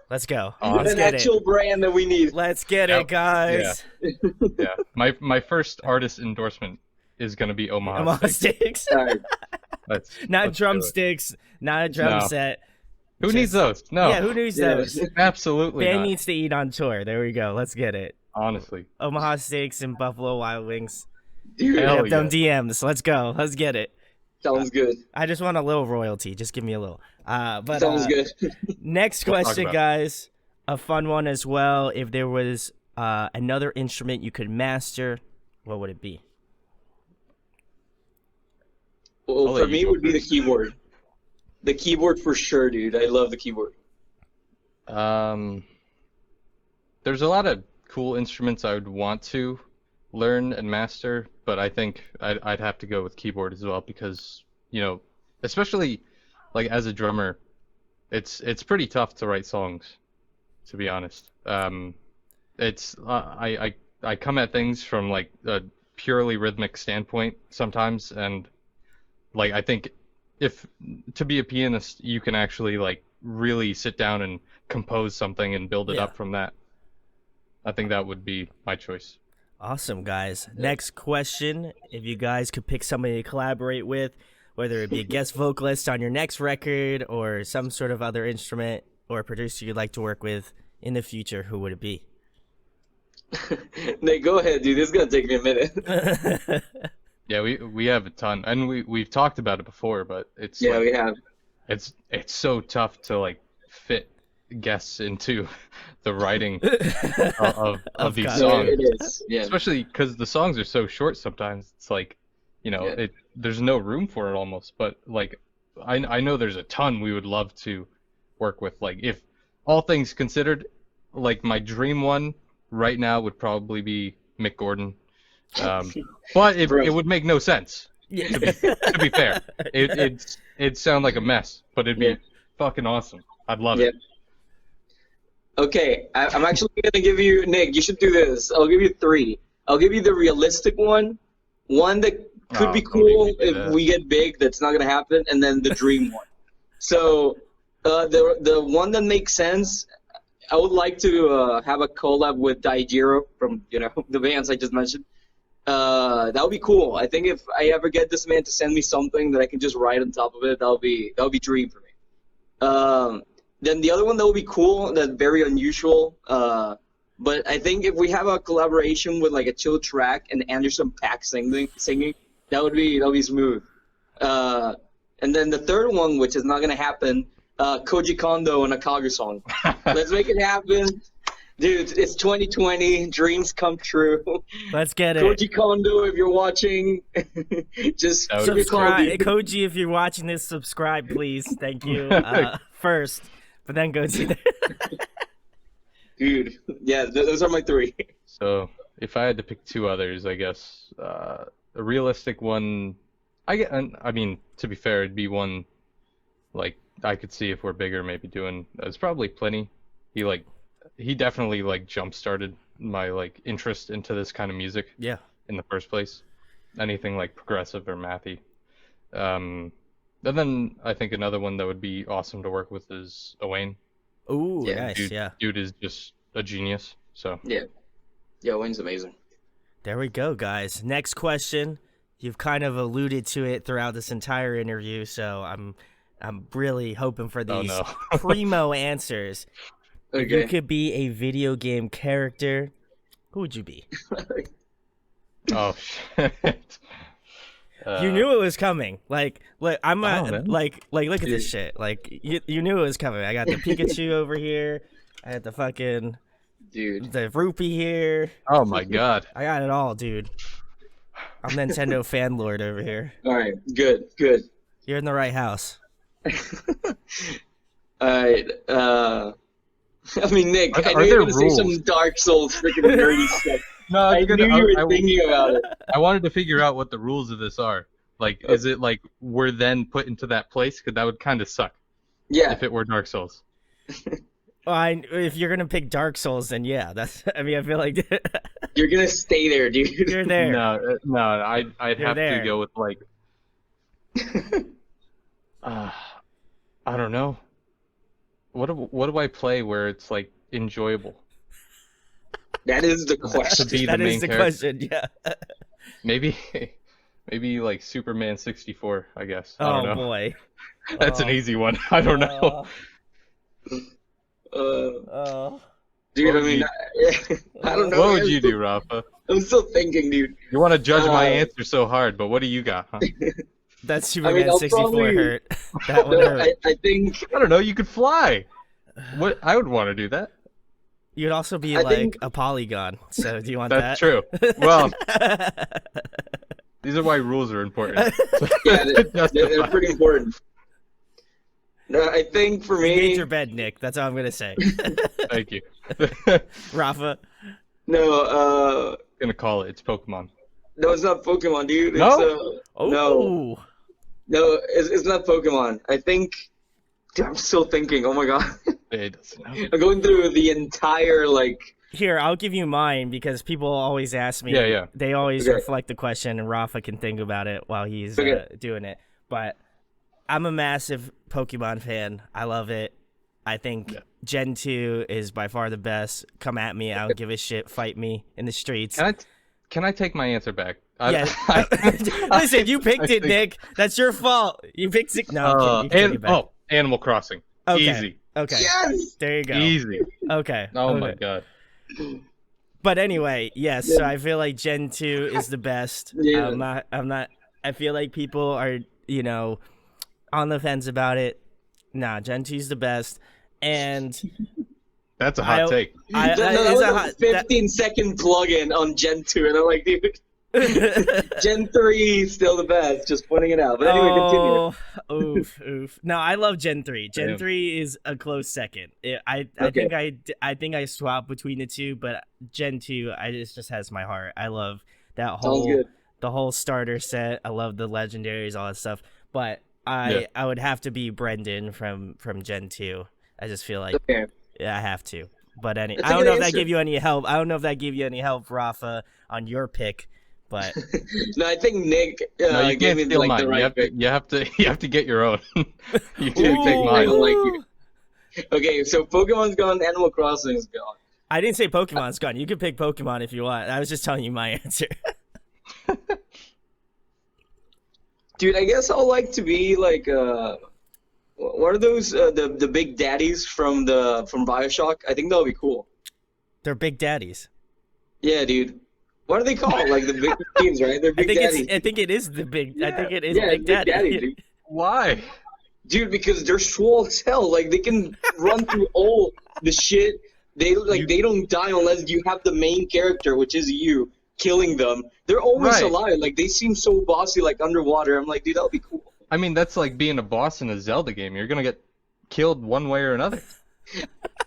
[SPEAKER 1] Let's go.
[SPEAKER 2] Awesome.
[SPEAKER 1] Let's
[SPEAKER 3] An
[SPEAKER 1] get
[SPEAKER 3] actual
[SPEAKER 1] it.
[SPEAKER 3] brand that we need.
[SPEAKER 1] Let's get
[SPEAKER 2] Yep.
[SPEAKER 1] it, guys.
[SPEAKER 2] Yeah. My first artist endorsement is gonna be Omaha.
[SPEAKER 1] Omaha
[SPEAKER 2] Steaks.
[SPEAKER 1] Steaks.
[SPEAKER 3] All right.
[SPEAKER 1] Not
[SPEAKER 2] Let's do it.
[SPEAKER 1] drumsticks, not a drum
[SPEAKER 2] No.
[SPEAKER 1] set.
[SPEAKER 2] Who needs those? No.
[SPEAKER 1] Yeah, who needs
[SPEAKER 3] Yeah.
[SPEAKER 1] those?
[SPEAKER 2] Absolutely
[SPEAKER 1] Band
[SPEAKER 2] not.
[SPEAKER 1] needs to eat on tour. There we go. Let's get it.
[SPEAKER 2] Honestly.
[SPEAKER 1] Omaha Steaks and Buffalo Wild Wings.
[SPEAKER 3] Dude,
[SPEAKER 2] Hell
[SPEAKER 1] Have
[SPEAKER 2] yeah.
[SPEAKER 1] them DMs. Let's go. Let's get it.
[SPEAKER 3] sounds good.
[SPEAKER 1] I just want a little royalty. Just give me a little. But
[SPEAKER 3] Sounds good.
[SPEAKER 1] Next
[SPEAKER 2] We'll talk
[SPEAKER 1] question,
[SPEAKER 2] about it.
[SPEAKER 1] guys. A fun one as well. If there was another instrument you could master, what would it be?
[SPEAKER 3] Well,
[SPEAKER 2] I'll
[SPEAKER 3] for
[SPEAKER 2] let you
[SPEAKER 3] me, it
[SPEAKER 2] go
[SPEAKER 3] would be the
[SPEAKER 2] first.
[SPEAKER 3] keyboard. The keyboard for sure, dude. I love the keyboard.
[SPEAKER 2] There's a lot of cool instruments I would want to learn and master, but I think I'd have to go with keyboard as well because, you know, especially like as a drummer, it's pretty tough to write songs, to be honest. It's I come at things from like a purely rhythmic standpoint sometimes, and like I think if to be a pianist, you can actually like really sit down and compose something and build it
[SPEAKER 1] Yeah.
[SPEAKER 2] up from that. I think that would be my choice.
[SPEAKER 1] Awesome, guys. Next question. If you guys could pick somebody to collaborate with, whether it be a guest vocalist on your next record or some sort of other instrument or producer you'd like to work with in the future, who would it be?
[SPEAKER 3] Nick, go ahead, dude. This is gonna take me a minute.
[SPEAKER 2] Yeah, we have a ton, and we've talked about it before, but it's
[SPEAKER 3] Yeah,
[SPEAKER 2] like,
[SPEAKER 3] we have.
[SPEAKER 2] it's so tough to like fit guests into the writing of these
[SPEAKER 1] Kaguu.
[SPEAKER 3] No,
[SPEAKER 2] songs,
[SPEAKER 3] it is. Yeah.
[SPEAKER 2] especially because the songs are so short. Sometimes it's like,
[SPEAKER 3] Yeah.
[SPEAKER 2] there's no room for it almost. But like, I know there's a ton we would love to work with. Like, if all things considered, like my dream one right now would probably be Mick Gordon. But
[SPEAKER 3] Bro.
[SPEAKER 2] it would make no sense.
[SPEAKER 1] Yeah.
[SPEAKER 2] To be fair, it'd sound like a mess, but it'd be
[SPEAKER 3] Yeah.
[SPEAKER 2] fucking awesome. I'd love
[SPEAKER 3] Yeah.
[SPEAKER 2] it.
[SPEAKER 3] Okay, I'm actually gonna give you, Nick. You should do this. I'll give you 3. I'll give you the realistic one that could
[SPEAKER 2] Oh,
[SPEAKER 3] be
[SPEAKER 2] don't make
[SPEAKER 3] cool
[SPEAKER 2] me do
[SPEAKER 3] if
[SPEAKER 2] that.
[SPEAKER 3] we get big. That's not gonna happen, and then the dream one. So, the one that makes sense. I would like to have a collab with Daijiro from the bands I just mentioned. That would be cool. I think if I ever get this man to send me something that I can just write on top of it, that would be dream for me. Then the other one that would be cool, that's very unusual. But I think if we have a collaboration with like a chill track and Anderson .Paak singing, that would be smooth. And then the third one, which is not gonna happen, Koji Kondo and a Kaguu song. Let's make it happen. Dude, it's 2020. Dreams come true.
[SPEAKER 1] Let's get it.
[SPEAKER 3] Koji Kondo, if you're watching, just
[SPEAKER 2] That would
[SPEAKER 3] give me a
[SPEAKER 2] be
[SPEAKER 3] call,
[SPEAKER 1] Subscribe,
[SPEAKER 3] dude.
[SPEAKER 1] Koji. If you're watching this, subscribe, please. Thank you. First, but then go to the.
[SPEAKER 3] Dude, yeah, those are my 3.
[SPEAKER 2] So if I had to pick 2 others, I guess a realistic one. I mean, to be fair, it'd be one like I could see if we're bigger, maybe doing. It's probably Pliny. He definitely like jump started my like interest into this kind of music
[SPEAKER 1] Yeah.
[SPEAKER 2] in the first place. Anything like progressive or mathy. And then I think another one that would be awesome to work with is Owain.
[SPEAKER 1] Ooh,
[SPEAKER 3] Yeah,
[SPEAKER 1] nice.
[SPEAKER 2] Dude,
[SPEAKER 1] Yeah.
[SPEAKER 2] dude is just a genius. So
[SPEAKER 3] Yeah, Wayne's amazing.
[SPEAKER 1] There we go, guys. Next question. You've kind of alluded to it throughout this entire interview, so I'm really hoping for
[SPEAKER 2] Oh,
[SPEAKER 1] these
[SPEAKER 2] no.
[SPEAKER 1] primo answers. If you
[SPEAKER 3] Okay.
[SPEAKER 1] could be a video game character, who would you be?
[SPEAKER 2] oh shit.
[SPEAKER 1] You knew it was coming. Like, look, I'm
[SPEAKER 2] Oh,
[SPEAKER 1] not
[SPEAKER 2] man.
[SPEAKER 1] like look at this
[SPEAKER 3] Dude.
[SPEAKER 1] shit. Like, you knew it was coming. I got the Pikachu over here. I had the fucking
[SPEAKER 3] Dude.
[SPEAKER 1] the rupee here.
[SPEAKER 2] Oh my god.
[SPEAKER 1] I got it all, dude. I'm Nintendo fan lord over here.
[SPEAKER 3] All right, good.
[SPEAKER 1] You're in the right house.
[SPEAKER 3] All right. I mean, Nick,
[SPEAKER 2] Are
[SPEAKER 3] I
[SPEAKER 2] there-
[SPEAKER 3] knew you were
[SPEAKER 2] are
[SPEAKER 3] gonna
[SPEAKER 2] there
[SPEAKER 3] say some
[SPEAKER 2] rules?
[SPEAKER 3] Dark Souls freaking nerdy stuff.
[SPEAKER 2] No,
[SPEAKER 3] I knew you were thinking about it.
[SPEAKER 2] I wanted to figure out what the rules of this are. Like, is it like we're then put into that place? Because that would kind of suck
[SPEAKER 3] Yeah.
[SPEAKER 2] if it were Dark Souls.
[SPEAKER 1] Well, if you're gonna pick Dark Souls, then yeah, that's. I mean, I feel like
[SPEAKER 3] You're gonna stay there, dude.
[SPEAKER 1] you're there.
[SPEAKER 2] No, I'd
[SPEAKER 1] You're
[SPEAKER 2] have
[SPEAKER 1] there.
[SPEAKER 2] to go with like, I don't know. What do I play where it's like enjoyable?
[SPEAKER 3] That is the question.
[SPEAKER 2] be the
[SPEAKER 1] That
[SPEAKER 2] main
[SPEAKER 1] is the
[SPEAKER 2] character.
[SPEAKER 1] question. Yeah.
[SPEAKER 2] Maybe like Superman 64, I guess. I don't
[SPEAKER 1] Oh
[SPEAKER 2] know.
[SPEAKER 1] boy.
[SPEAKER 2] That's an
[SPEAKER 1] Oh.
[SPEAKER 2] easy one. I don't know.
[SPEAKER 1] Oh.
[SPEAKER 3] Dude,
[SPEAKER 2] What
[SPEAKER 3] I
[SPEAKER 2] would
[SPEAKER 3] mean,
[SPEAKER 2] you-
[SPEAKER 3] I don't know.
[SPEAKER 2] What
[SPEAKER 3] man.
[SPEAKER 2] would you do, Rafa?
[SPEAKER 3] I'm still thinking, dude.
[SPEAKER 2] You want to judge my
[SPEAKER 3] Uh,
[SPEAKER 2] answer so hard, but what do you got? Huh?
[SPEAKER 1] That Superman
[SPEAKER 3] I'll
[SPEAKER 1] 64
[SPEAKER 3] probably-
[SPEAKER 1] hurt. That one
[SPEAKER 3] No,
[SPEAKER 1] hurt.
[SPEAKER 3] I think
[SPEAKER 2] I don't know. You could fly. What? I would want to do that.
[SPEAKER 1] You'd also be
[SPEAKER 3] I
[SPEAKER 1] like
[SPEAKER 3] think-
[SPEAKER 1] a polygon. So do you want
[SPEAKER 2] That's
[SPEAKER 1] that?
[SPEAKER 2] true. Well, these are why rules are important.
[SPEAKER 3] yeah, they're
[SPEAKER 2] Justify.
[SPEAKER 3] pretty important. No, I think for
[SPEAKER 1] You made
[SPEAKER 3] me,
[SPEAKER 1] your bed, Nick. That's all I'm gonna say.
[SPEAKER 2] Thank you.
[SPEAKER 1] Rafa.
[SPEAKER 3] no,
[SPEAKER 2] Gonna call it. It's Pokemon.
[SPEAKER 3] no, it's not Pokemon, dude.
[SPEAKER 2] No?
[SPEAKER 3] It's,
[SPEAKER 1] Oh.
[SPEAKER 3] no, it's not Pokemon. I think. Dude, I'm still thinking. Oh my god,
[SPEAKER 2] It doesn't know.
[SPEAKER 3] I'm going through the entire like.
[SPEAKER 1] Here, I'll give you mine because people always ask me.
[SPEAKER 2] Yeah.
[SPEAKER 1] They always
[SPEAKER 3] Okay.
[SPEAKER 1] reflect the question, and Rafa can think about it while he's
[SPEAKER 3] Okay.
[SPEAKER 1] doing it. But I'm a massive Pokemon fan. I love it. I think Gen 2 is by far the best. Come at me. I don't give a shit. Fight me in the streets.
[SPEAKER 2] Can I take my answer back?
[SPEAKER 1] Listen, you picked it, Nick. That's your fault. You picked it. No, I'm kidding. You can take it back.
[SPEAKER 2] Animal Crossing.
[SPEAKER 1] Okay.
[SPEAKER 2] Easy.
[SPEAKER 1] Okay.
[SPEAKER 3] Yes!
[SPEAKER 1] There you go.
[SPEAKER 2] Easy.
[SPEAKER 1] Okay.
[SPEAKER 2] Oh my god.
[SPEAKER 1] But anyway, yes. So I feel like Gen 2 is the best.
[SPEAKER 3] Yeah.
[SPEAKER 1] I'm not. I feel like people are, on the fence about it. Nah, Gen 2 is the best. And
[SPEAKER 2] that's a hot take.
[SPEAKER 3] That was a 15-second plug-in on Gen 2, and I'm like, dude, Gen 3 still the best. Just pointing it out. But anyway, continue.
[SPEAKER 1] Oof. No, I love Gen 3. Gen 3 is a close second. I think I swap between the two, but Gen 2, it just has my heart. I love that the whole starter set. I love the legendaries, all that stuff. But I would have to be Brendan from Gen 2. I just feel like I have to. But I don't know if that gave you any help. I don't know if that gave you any help, Rafa, on your pick. But
[SPEAKER 3] no, I think Nick
[SPEAKER 2] no, you
[SPEAKER 3] gave
[SPEAKER 2] can't
[SPEAKER 3] me
[SPEAKER 2] steal mine.
[SPEAKER 3] the right pick.
[SPEAKER 2] You have to get your own. You can't
[SPEAKER 3] take
[SPEAKER 2] mine.
[SPEAKER 3] Like you. Okay, so Pokemon's gone, Animal Crossing's gone.
[SPEAKER 1] I didn't say Pokemon's gone. You can pick Pokemon if you want. I was just telling you my answer.
[SPEAKER 3] Dude, I guess I'll like to be like what are those the big daddies from BioShock? I think that'll be cool.
[SPEAKER 1] They're big daddies.
[SPEAKER 3] Yeah, dude. What are they called? Like the big teams, right? They're big daddies.
[SPEAKER 1] I think it is the big. Yeah. I think it is
[SPEAKER 3] Big Daddy. Dude.
[SPEAKER 2] Why?
[SPEAKER 3] Dude, because they're swole as hell. Like they can run through all the shit. They don't die unless you have the main character, which is you, killing them. They're always alive. Like they seem so bossy, like underwater. I'm like, dude, that'll be cool.
[SPEAKER 2] I mean, that's like being a boss in a Zelda game. You're gonna get killed one way or another.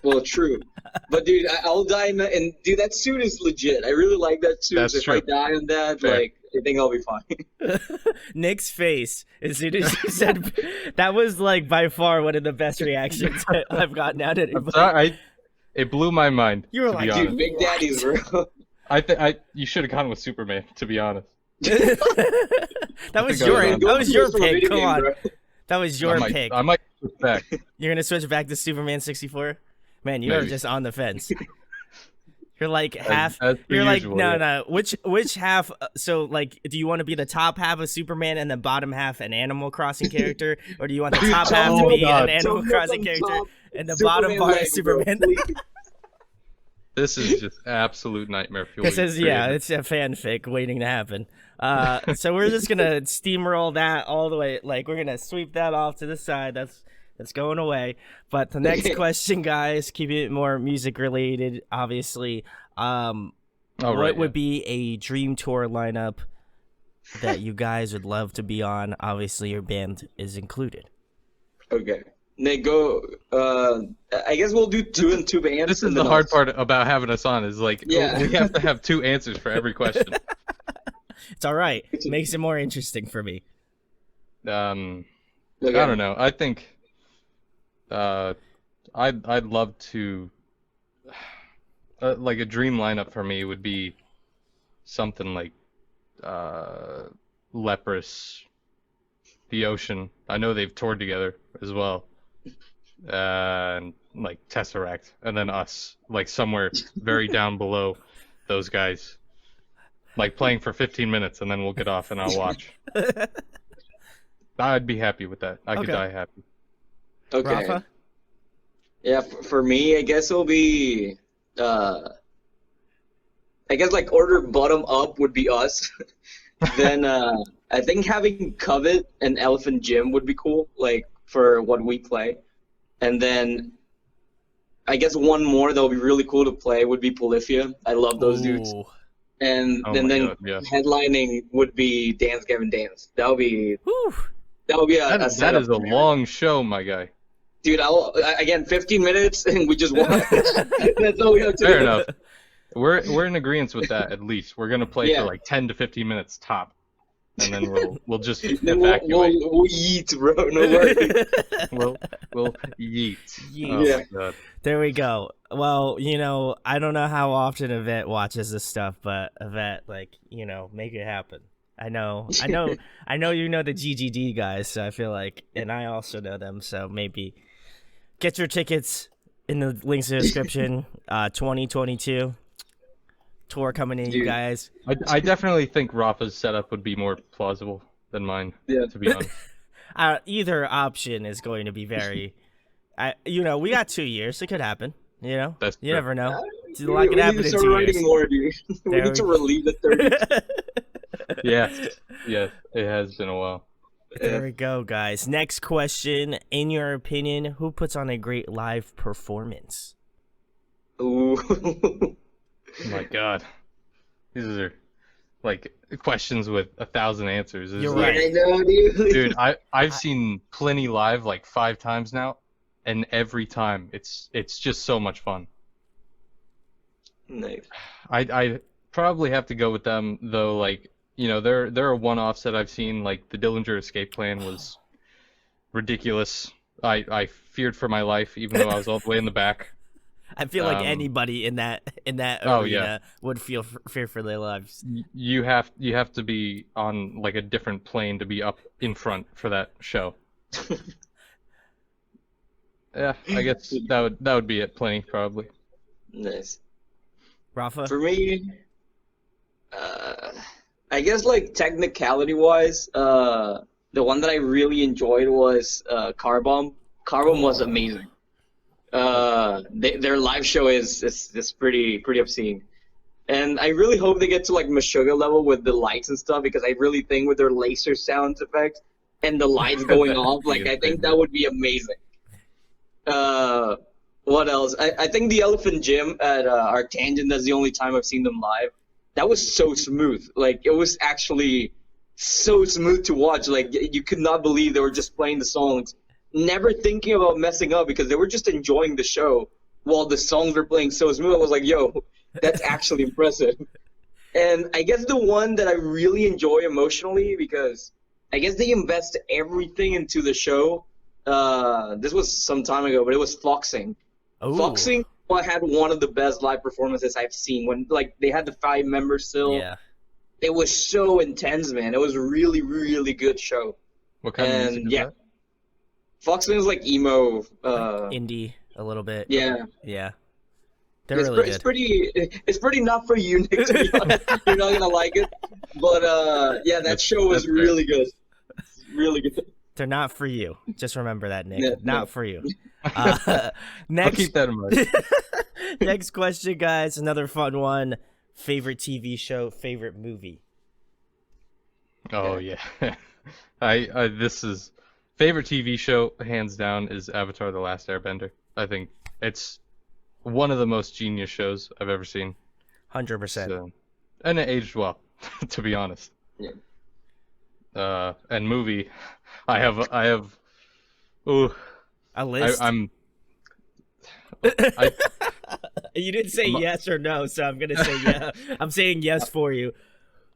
[SPEAKER 3] Well, true. But dude, I'll die and dude, that suit is legit. I really like that suit.
[SPEAKER 2] That's true.
[SPEAKER 3] If I die on that,
[SPEAKER 2] Fair.
[SPEAKER 3] like, I think I'll be fine.
[SPEAKER 1] Nick's face as soon as you said that was like by far one of the best reactions I've gotten out of anybody.
[SPEAKER 2] I'm sorry, it blew my mind.
[SPEAKER 1] You were like,
[SPEAKER 3] dude, big daddies, bro.
[SPEAKER 2] You should have gone with Superman, to be honest.
[SPEAKER 1] that was your pick. Come on.
[SPEAKER 3] Bro.
[SPEAKER 1] That was your pick.
[SPEAKER 2] I might switch back.
[SPEAKER 1] You're gonna switch back to Superman 64? Man, you are just on the fence. You're like half. You're like no. Which half? So like, do you want to be the top half of Superman and the bottom half an Animal Crossing character, or do you want the top half to be an Animal Crossing character and the bottom part is Superman?
[SPEAKER 2] This is just absolute nightmare fuel.
[SPEAKER 1] This is it's a fanfic waiting to happen. So we're just gonna steamroll that all the way. Like we're gonna sweep that off to the side. That's going away. But the next question, guys, keep it more music related. Obviously, what would be a dream tour lineup that you guys would love to be on? Obviously, your band is included.
[SPEAKER 3] Okay. Nick, go. I guess we'll do 2 and 2 bands.
[SPEAKER 2] This is the hard part about having us on. Is like we have to have 2 answers for every question.
[SPEAKER 1] It's all right. It makes it more interesting for me.
[SPEAKER 2] I don't know. I think I'd love to like a dream lineup for me would be something like Leprous, The Ocean. I know they've toured together as well. And like Tesseract, and then us, like somewhere very down below those guys, like playing for 15 minutes, and then we'll get off and I'll watch. I'd be happy with that. I could die happy.
[SPEAKER 3] Okay.
[SPEAKER 1] Rafa?
[SPEAKER 3] Yeah, for me, I guess it'll be, I guess like order bottom up would be us. Then I think having Covet and Elephant Jim would be cool, like for what we play. And then I guess one more that would be really cool to play would be Polyphia. I love those dudes. And then headlining would be Dance Gavin Dance. That would be
[SPEAKER 2] that is a long show, my guy.
[SPEAKER 3] Dude, again 15 minutes and we just watch. That's all we have to do.
[SPEAKER 2] Fair enough. We're in agreement with that at least. We're gonna play for like 10 to 15 minutes top. And then we'll just evacuate.
[SPEAKER 3] We'll eat, bro. No worries.
[SPEAKER 2] we'll eat.
[SPEAKER 1] Oh my God. There we go. Well, I don't know how often Yvette watches this stuff, but Yvette, make it happen. I know you know the GGD guys, so I feel like, and I also know them, so maybe get your tickets in the links in the description. 2022 tour coming in, you
[SPEAKER 3] Dude.
[SPEAKER 1] guys.
[SPEAKER 2] I definitely think Rafa's setup would be more plausible than mine, to be honest.
[SPEAKER 1] Either option is going to be very, we got 2 years. It could happen. You
[SPEAKER 2] That's true.
[SPEAKER 1] never know.
[SPEAKER 3] We
[SPEAKER 1] Like it
[SPEAKER 3] need
[SPEAKER 1] happened
[SPEAKER 3] to
[SPEAKER 1] in
[SPEAKER 3] start
[SPEAKER 1] 2
[SPEAKER 3] writing
[SPEAKER 1] years.
[SPEAKER 3] more, dude. We need to relieve the 30.
[SPEAKER 2] Yes, it has been a while.
[SPEAKER 1] There we go, guys. Next question. In your opinion, who puts on a great live performance?
[SPEAKER 3] Ooh.
[SPEAKER 2] Oh my God, these are like questions with 1,000 answers. This
[SPEAKER 1] You're
[SPEAKER 2] is
[SPEAKER 1] right.
[SPEAKER 3] I know, dude.
[SPEAKER 2] Dude, I've seen Plenty live like 5 times now, and every time it's just so much fun.
[SPEAKER 3] Nice.
[SPEAKER 2] I probably have to go with them though. Like, there are one-offs that I've seen. Like the Dillinger Escape Plan was ridiculous. I feared for my life, even though I was all the way in the back.
[SPEAKER 1] I feel like anybody in that
[SPEAKER 2] Oh,
[SPEAKER 1] arena
[SPEAKER 2] yeah.
[SPEAKER 1] would feel fear for their lives.
[SPEAKER 2] You have to be on like a different plane to be up in front for that show. Yeah, I guess that would be it. Plenty probably.
[SPEAKER 3] Nice.
[SPEAKER 1] Rafa?
[SPEAKER 3] For me, I guess like technicality-wise, the one that I really enjoyed was Car Bomb. Car Bomb was amazing. Their live show is pretty obscene, and I really hope they get to like Meshuggah level with the lights and stuff, because I really think with their laser sound effects and the lights going off, like I think that would be amazing. What else? I think the Elephant Gym at Arctangent, that's the only time I've seen them live. That was so smooth. Like, it was actually so smooth to watch. Like, you could not believe they were just playing the songs, never thinking about messing up, because they were just enjoying the show while the songs were playing so smooth. I was like, yo, that's actually impressive. And I guess the one that I really enjoy emotionally, because I guess they invest everything into the show. This was some time ago, but it was Foxing.
[SPEAKER 1] Ooh.
[SPEAKER 3] Foxing had one of the best live performances I've seen. When like they had the 5 members still.
[SPEAKER 1] Yeah.
[SPEAKER 3] It was so intense, man. It was a really, really good show.
[SPEAKER 2] What kind of music is that?
[SPEAKER 3] Foxing is like emo.
[SPEAKER 1] Indie, a little bit.
[SPEAKER 3] Yeah.
[SPEAKER 1] Yeah. They're really good.
[SPEAKER 3] It's pretty not for you, Nick, to be honest. You're not gonna like it. But yeah, that show was really good. Really good.
[SPEAKER 1] They're not for you. Just remember that, Nick.
[SPEAKER 3] Yeah,
[SPEAKER 1] not
[SPEAKER 3] no.
[SPEAKER 1] for you.
[SPEAKER 2] I'll
[SPEAKER 1] Next,
[SPEAKER 2] keep that in mind.
[SPEAKER 1] next question, guys. Another fun one. Favorite TV show, favorite movie.
[SPEAKER 2] Oh yeah. I this is favorite TV show hands down is Avatar: The Last Airbender. I think it's one of the most genius shows I've ever seen.
[SPEAKER 1] 100%.
[SPEAKER 2] So, and it aged well, to be honest.
[SPEAKER 3] Yeah.
[SPEAKER 2] And movie, I have. Ooh,
[SPEAKER 1] A list? You didn't say yes or no, so I'm gonna say yeah. I'm saying yes for you.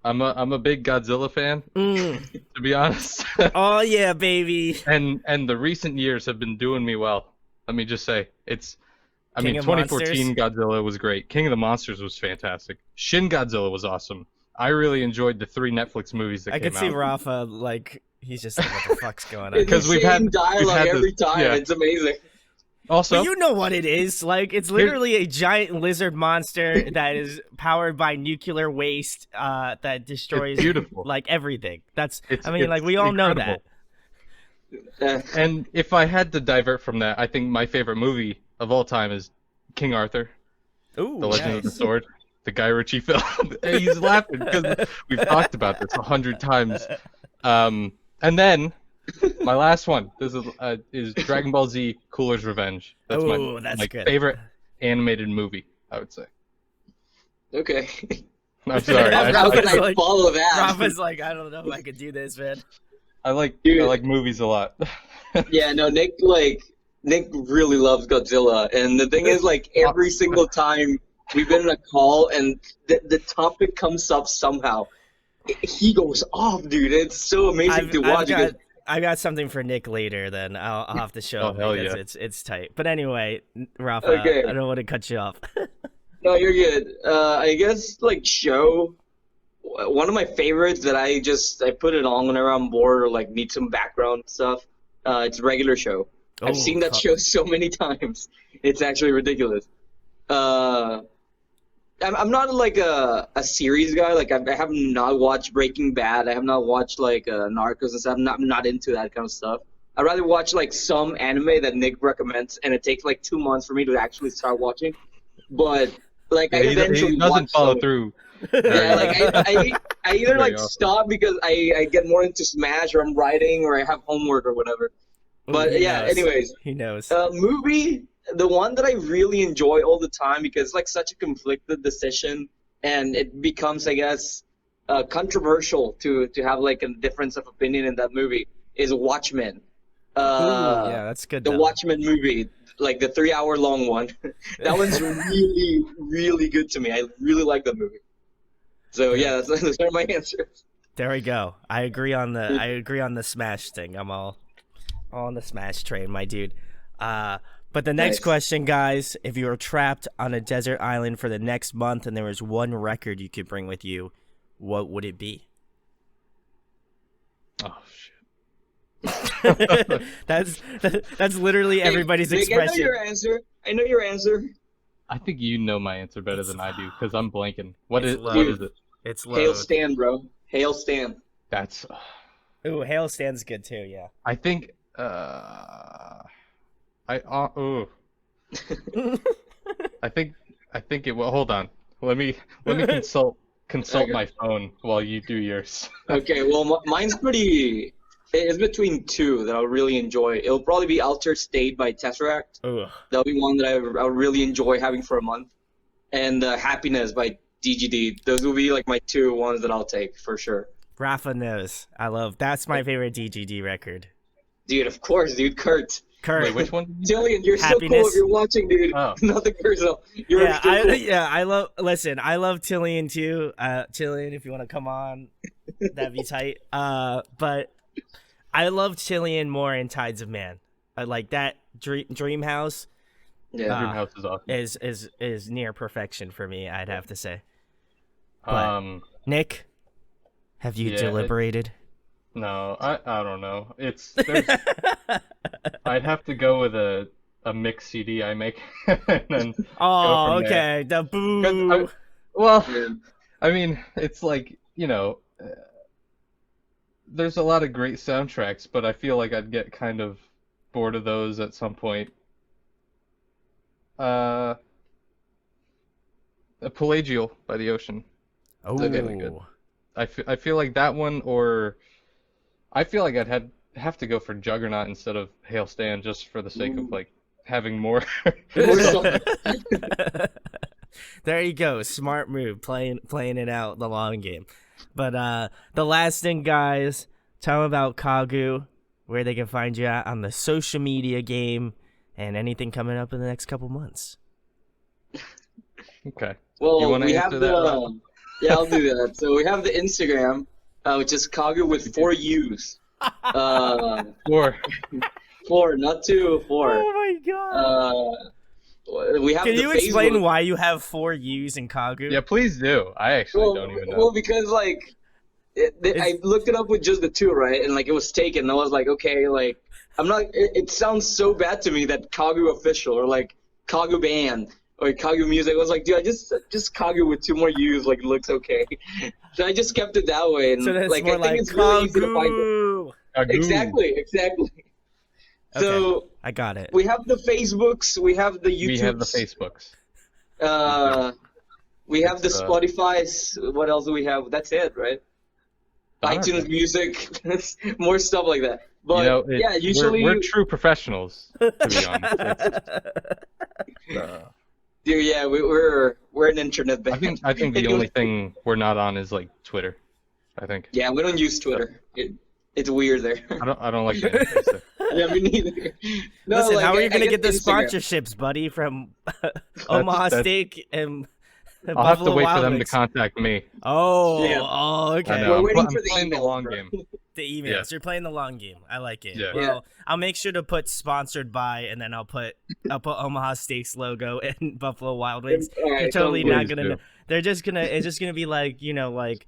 [SPEAKER 2] I'm a big Godzilla fan, to be honest.
[SPEAKER 1] Oh yeah, baby.
[SPEAKER 2] And the recent years have been doing me well. Let me just say, I mean,
[SPEAKER 1] King of
[SPEAKER 2] 2014 Godzilla was great. King of the Monsters was fantastic. Shin Godzilla was awesome. I really enjoyed the 3 Netflix movies that
[SPEAKER 1] I
[SPEAKER 2] came
[SPEAKER 1] could see
[SPEAKER 2] out.
[SPEAKER 1] Rafa like he's just like, what the fuck's going on?
[SPEAKER 2] Because we've had
[SPEAKER 3] dialogue every
[SPEAKER 2] this-
[SPEAKER 3] time.
[SPEAKER 2] yeah.
[SPEAKER 3] It's amazing.
[SPEAKER 2] Also,
[SPEAKER 1] But you know what it is. Like, it's literally a giant lizard monster that is powered by nuclear waste that destroys
[SPEAKER 2] it's beautiful.
[SPEAKER 1] like everything. That's
[SPEAKER 2] It's
[SPEAKER 1] we all know
[SPEAKER 2] incredible.
[SPEAKER 1] that.
[SPEAKER 2] And if I had to divert from that, I think my favorite movie of all time is King Arthur,
[SPEAKER 1] Ooh,
[SPEAKER 2] The Legend of the
[SPEAKER 1] nice.
[SPEAKER 2] Sword, the Guy Ritchie film. Hey, he's laughing because we've talked about this 100 times. And then my last one is Dragon Ball Z: Cooler's Revenge. That's
[SPEAKER 1] Ooh,
[SPEAKER 2] my
[SPEAKER 1] that's good.
[SPEAKER 2] favorite animated movie, I would say.
[SPEAKER 3] Okay.
[SPEAKER 2] I'm sorry.
[SPEAKER 3] How
[SPEAKER 1] Rafa's
[SPEAKER 3] can I
[SPEAKER 1] like-
[SPEAKER 3] follow that?
[SPEAKER 1] Rafa's like, I don't know if I could do this, man.
[SPEAKER 2] I like
[SPEAKER 3] Dude.
[SPEAKER 2] movies a lot.
[SPEAKER 3] Yeah, no, Nick really loves Godzilla, and the thing is, like, every single time we've been in a call and the topic comes up somehow, he goes off, dude. It's so amazing to watch.
[SPEAKER 1] I got something for Nick later. Then I'll have to show
[SPEAKER 2] Oh,
[SPEAKER 1] him
[SPEAKER 2] hell
[SPEAKER 1] because
[SPEAKER 2] yeah.
[SPEAKER 1] it's tight. But anyway, Rafa,
[SPEAKER 3] Okay.
[SPEAKER 1] I don't want to cut you off.
[SPEAKER 3] No, you're good. I guess like show. one of my favorites that I put it on whenever I'm bored or like need some background stuff. It's Regular Show.
[SPEAKER 1] Oh,
[SPEAKER 3] I've seen that show so many times. It's actually ridiculous. I'm not like a series guy. Like I have not watched Breaking Bad. I have not watched like Narcos and stuff. I'm not into that kind of stuff. I'd rather watch like some anime that Nick recommends, and it takes like 2 months for me to actually start watching. But like I eventually
[SPEAKER 2] he doesn't
[SPEAKER 3] watch
[SPEAKER 2] follow
[SPEAKER 3] some.
[SPEAKER 2] through.
[SPEAKER 3] Yeah, like I either
[SPEAKER 2] Very
[SPEAKER 3] like
[SPEAKER 2] often.
[SPEAKER 3] stop because I get more into Smash or I'm writing or I have homework or whatever.
[SPEAKER 1] Ooh,
[SPEAKER 3] But
[SPEAKER 1] he
[SPEAKER 3] yeah,
[SPEAKER 1] knows.
[SPEAKER 3] anyways,
[SPEAKER 1] He knows.
[SPEAKER 3] movie, the one that I really enjoy all the time because it's like such a conflicted decision and it becomes, I guess, controversial to have like a difference of opinion in that movie is Watchmen.
[SPEAKER 1] Ooh, yeah, that's good.
[SPEAKER 3] The
[SPEAKER 1] though.
[SPEAKER 3] Watchmen movie, like the 3 hour long one. That one's really, really good to me. I really like that movie. So yeah, those are my answers.
[SPEAKER 1] There we go. I agree on the Smash thing. I'm all on the Smash train, my dude. But the next
[SPEAKER 3] Nice.
[SPEAKER 1] question, guys, if you were trapped on a desert island for the next month and there was one record you could bring with you, what would it be?
[SPEAKER 2] Oh shit.
[SPEAKER 1] that's literally everybody's
[SPEAKER 3] Nick,
[SPEAKER 1] expression.
[SPEAKER 3] I know your answer.
[SPEAKER 2] I think you know my answer better than I do because I'm blanking. What
[SPEAKER 1] It's
[SPEAKER 2] is
[SPEAKER 1] low.
[SPEAKER 2] it?
[SPEAKER 1] It's
[SPEAKER 3] Hail
[SPEAKER 1] low.
[SPEAKER 3] Stan, bro. Hail Stan.
[SPEAKER 2] That's.
[SPEAKER 1] Ooh, Hail stands good too. Yeah.
[SPEAKER 2] I think. Oh. I think it will. Hold on. Let me consult
[SPEAKER 3] Okay.
[SPEAKER 2] my phone while you do yours.
[SPEAKER 3] Okay, well, mine's pretty. It's between two that I'll really enjoy. It'll probably be Altered State by Tesseract.
[SPEAKER 1] Ooh.
[SPEAKER 3] That'll be one that I'll really enjoy having for a month. And Happiness by DGD. Those will be like my two ones that I'll take for sure.
[SPEAKER 1] Rafa knows. That's my favorite DGD record.
[SPEAKER 3] Dude, of course, dude. Kurt.
[SPEAKER 2] Wait, which one?
[SPEAKER 3] Jillian, you're so cool
[SPEAKER 1] Happiness.
[SPEAKER 3] if you're watching, dude.
[SPEAKER 2] Oh.
[SPEAKER 3] Nothing personal. You're
[SPEAKER 1] Yeah,
[SPEAKER 3] so cool.
[SPEAKER 1] I love. Listen, I love Tillian too. Tillian, if you want to come on, that'd be tight. But I love Tillian more in Tides of Man. I like that Dream House
[SPEAKER 3] Yeah.
[SPEAKER 2] Dream House is awesome.
[SPEAKER 1] is near perfection for me. I'd have to say. But-
[SPEAKER 2] Um,
[SPEAKER 1] Nick, have you
[SPEAKER 2] Yeah,
[SPEAKER 1] deliberated?
[SPEAKER 2] no, I don't know. I'd have to go with a mix CD I make, and then
[SPEAKER 1] Oh,
[SPEAKER 2] from there.
[SPEAKER 1] okay. The
[SPEAKER 2] 'Cause
[SPEAKER 1] boo.
[SPEAKER 2] well,
[SPEAKER 3] Yeah.
[SPEAKER 2] I mean, it's like there's a lot of great soundtracks, but I feel like I'd get kind of bored of those at some point. A Pelagial by the Ocean.
[SPEAKER 1] Oh,
[SPEAKER 2] really good. I feel like that one, or I feel like I'd have to go for Juggernaut instead of Hail Stan just for the sake of like having more.
[SPEAKER 3] More songs.
[SPEAKER 1] There you go. Smart move. Playing it out the long game. But the last thing, guys, tell them about Kaguu, where they can find you at on the social media game, and anything coming up in the next couple months.
[SPEAKER 2] Okay.
[SPEAKER 3] Well,
[SPEAKER 2] You wanna
[SPEAKER 3] we have
[SPEAKER 2] answer that, Rob?
[SPEAKER 3] the. Yeah, I'll do that. So we have the Instagram, which is Kaguu with 4 U's.
[SPEAKER 2] Or
[SPEAKER 3] 4, not 2, 4.
[SPEAKER 1] Oh my god.
[SPEAKER 3] We have
[SPEAKER 1] Can
[SPEAKER 3] the
[SPEAKER 1] you explain
[SPEAKER 3] Facebook.
[SPEAKER 1] why you have 4 U's in Kaguu?
[SPEAKER 2] yeah, please do. I actually
[SPEAKER 3] Well,
[SPEAKER 2] don't even know.
[SPEAKER 3] well, because like, I looked it up with just the 2, right? And like it was taken. And I was like, okay, like I'm not. It sounds so bad to me that Kaguu official or like Kaguu band or Kaguu music. I was like, dude, I just Kaguu with 2 more U's like looks okay. So I just kept it that way. And
[SPEAKER 1] So that's
[SPEAKER 3] like
[SPEAKER 1] more
[SPEAKER 3] I think
[SPEAKER 1] like
[SPEAKER 3] it's really easy to find it.
[SPEAKER 1] Kaguu.
[SPEAKER 2] Kaguu.
[SPEAKER 3] Exactly. So
[SPEAKER 1] I got it.
[SPEAKER 3] we have the Facebooks, we have the YouTubes,
[SPEAKER 2] We have the Facebooks.
[SPEAKER 3] we have the
[SPEAKER 2] It's,
[SPEAKER 3] Spotify's. What else do we have? That's it, right? iTunes Music, more stuff like that. But yeah, usually
[SPEAKER 2] we're true professionals, to be honest.
[SPEAKER 3] dude, yeah, we're an internet band.
[SPEAKER 2] I think the only thing we're not on is like Twitter. I think.
[SPEAKER 3] Yeah, we don't use Twitter. It's weird there.
[SPEAKER 2] I don't like the interface.
[SPEAKER 3] Yeah, me neither. No,
[SPEAKER 1] Listen,
[SPEAKER 3] like,
[SPEAKER 1] how are you
[SPEAKER 3] I
[SPEAKER 1] gonna get the
[SPEAKER 3] Instagram.
[SPEAKER 1] sponsorships, buddy, from Omaha
[SPEAKER 2] that's-
[SPEAKER 1] Steak and
[SPEAKER 2] I'll have to
[SPEAKER 1] Buffalo
[SPEAKER 2] wait
[SPEAKER 1] Wild
[SPEAKER 2] for them to
[SPEAKER 1] Wings?
[SPEAKER 2] contact me.
[SPEAKER 1] Oh,
[SPEAKER 3] Yeah.
[SPEAKER 1] oh,
[SPEAKER 2] I
[SPEAKER 1] okay.
[SPEAKER 2] know.
[SPEAKER 3] We're
[SPEAKER 2] I'm
[SPEAKER 3] waiting
[SPEAKER 2] pl-
[SPEAKER 3] for
[SPEAKER 2] I'm
[SPEAKER 3] the
[SPEAKER 2] playing the
[SPEAKER 3] email,
[SPEAKER 2] long
[SPEAKER 3] bro.
[SPEAKER 2] game.
[SPEAKER 1] The emails.
[SPEAKER 2] Yeah.
[SPEAKER 1] You're playing the long game. I like it.
[SPEAKER 2] Yeah.
[SPEAKER 1] Well,
[SPEAKER 3] Yeah.
[SPEAKER 1] I'll make sure to put sponsored by, and then I'll put Omaha Steaks logo and Buffalo Wild Wings.
[SPEAKER 3] All right,
[SPEAKER 1] They're totally
[SPEAKER 3] sounds
[SPEAKER 1] not
[SPEAKER 2] good.
[SPEAKER 1] gonna.
[SPEAKER 2] Please do.
[SPEAKER 1] They're just gonna. It's just gonna be like like